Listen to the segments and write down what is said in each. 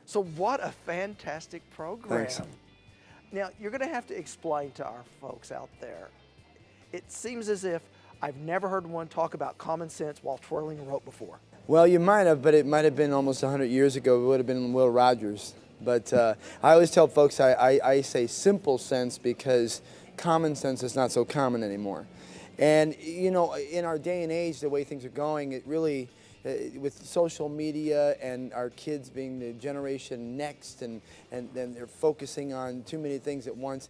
So what a fantastic program. Thanks. Now, you're going to have to explain to our folks out there. It seems as if I've never heard one talk about common sense while twirling a rope before. Well, you might have, but it might have been almost 100 years ago. It would have been Will Rogers. But I always tell folks I say simple sense because common sense is not so common anymore. And, you know, in our day and age, the way things are going, it really, with social media and our kids being the generation next and they're focusing on too many things at once,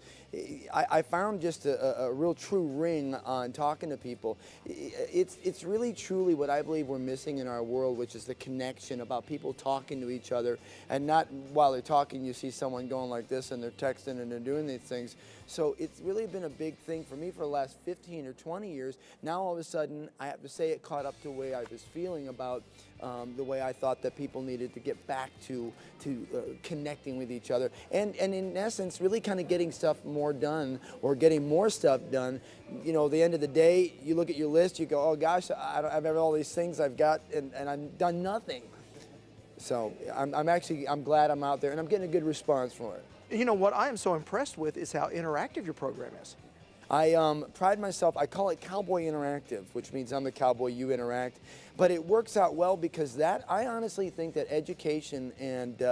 I found just a real true ring on talking to people. It's really truly what I believe we're missing in our world, which is the connection about people talking to each other, and not while they're talking you see someone going like this and they're texting and they're doing these things. So it's really been a big thing for me for the last 15 or 20 years. Now all of a sudden I have to say it caught up to the way I was feeling about the way I thought that people needed to get back to connecting with each other, and in essence really kind of getting stuff more done, or getting more stuff done. You know, at the end of the day, you look at your list, you go, oh gosh, I've all these things I've got, and I've done nothing. So I'm glad I'm out there, and I'm getting a good response for it. You know, what I am so impressed with is how interactive your program is. I pride myself, I call it Cowboy Interactive, which means I'm the cowboy, you interact. But it works out well because I honestly think that education and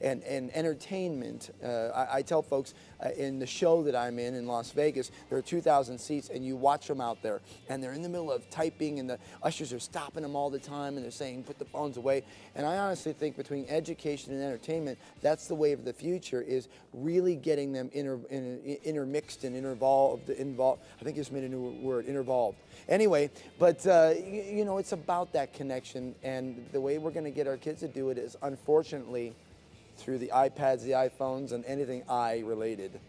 entertainment, I tell folks in the show that I'm in Las Vegas, there are 2,000 seats, and you watch them out there, and they're in the middle of typing, and the ushers are stopping them all the time, and they're saying, put the phones away. And I honestly think between education and entertainment, that's the way of the future, is really getting them intermixed and involved. I think you just made a new word, intervolved. Anyway, but you know, it's about that connection, and the way we're going to get our kids to do it is, unfortunately, through the iPads, the iPhones, and anything related.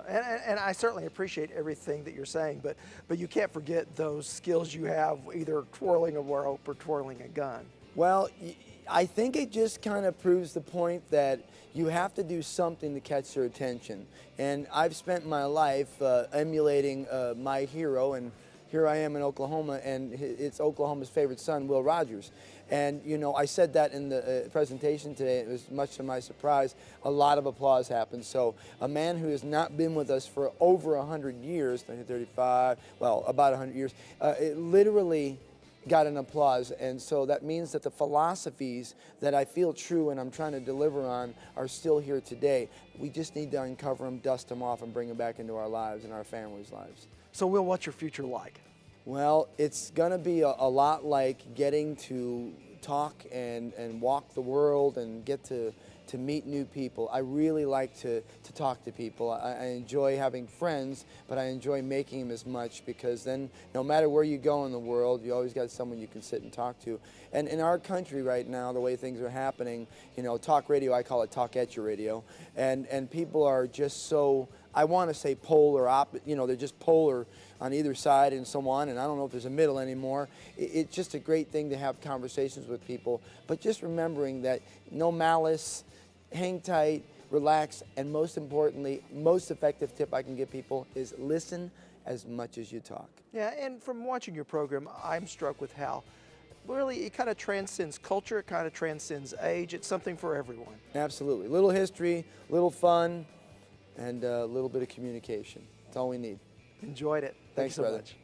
And I certainly appreciate everything that you're saying, but you can't forget those skills you have, either twirling a rope or twirling a gun. Well, I think it just kind of proves the point that you have to do something to catch their attention. And I've spent my life emulating my hero, and here I am in Oklahoma, and it's Oklahoma's favorite son, Will Rogers. And, you know, I said that in the presentation today. It was much to my surprise. A lot of applause happened. So a man who has not been with us for over 100 years, 35, well, about 100 years, it literally got an applause. And so that means that the philosophies that I feel true and I'm trying to deliver on are still here today. We just need to uncover them, dust them off, and bring them back into our lives and our families' lives. So, Will, what's your future like? Well, it's going to be a lot like getting to talk and walk the world and get to meet new people. I really like to talk to people. I enjoy having friends, but I enjoy making them as much, because then no matter where you go in the world, you always got someone you can sit and talk to. And in our country right now, the way things are happening, you know, talk radio, I call it talk at your radio, and people are just so, I want to say polar, you know, they're just polar on either side and so on, and I don't know if there's a middle anymore. It's just a great thing to have conversations with people, but just remembering that no malice, hang tight, relax, and most importantly, most effective tip I can give people is listen as much as you talk. Yeah, and from watching your program, I'm struck with how really it kind of transcends culture, it kind of transcends age. It's something for everyone. Absolutely. Little history, little fun, and a little bit of communication. That's all we need. Enjoyed it. Thanks, so brother. much.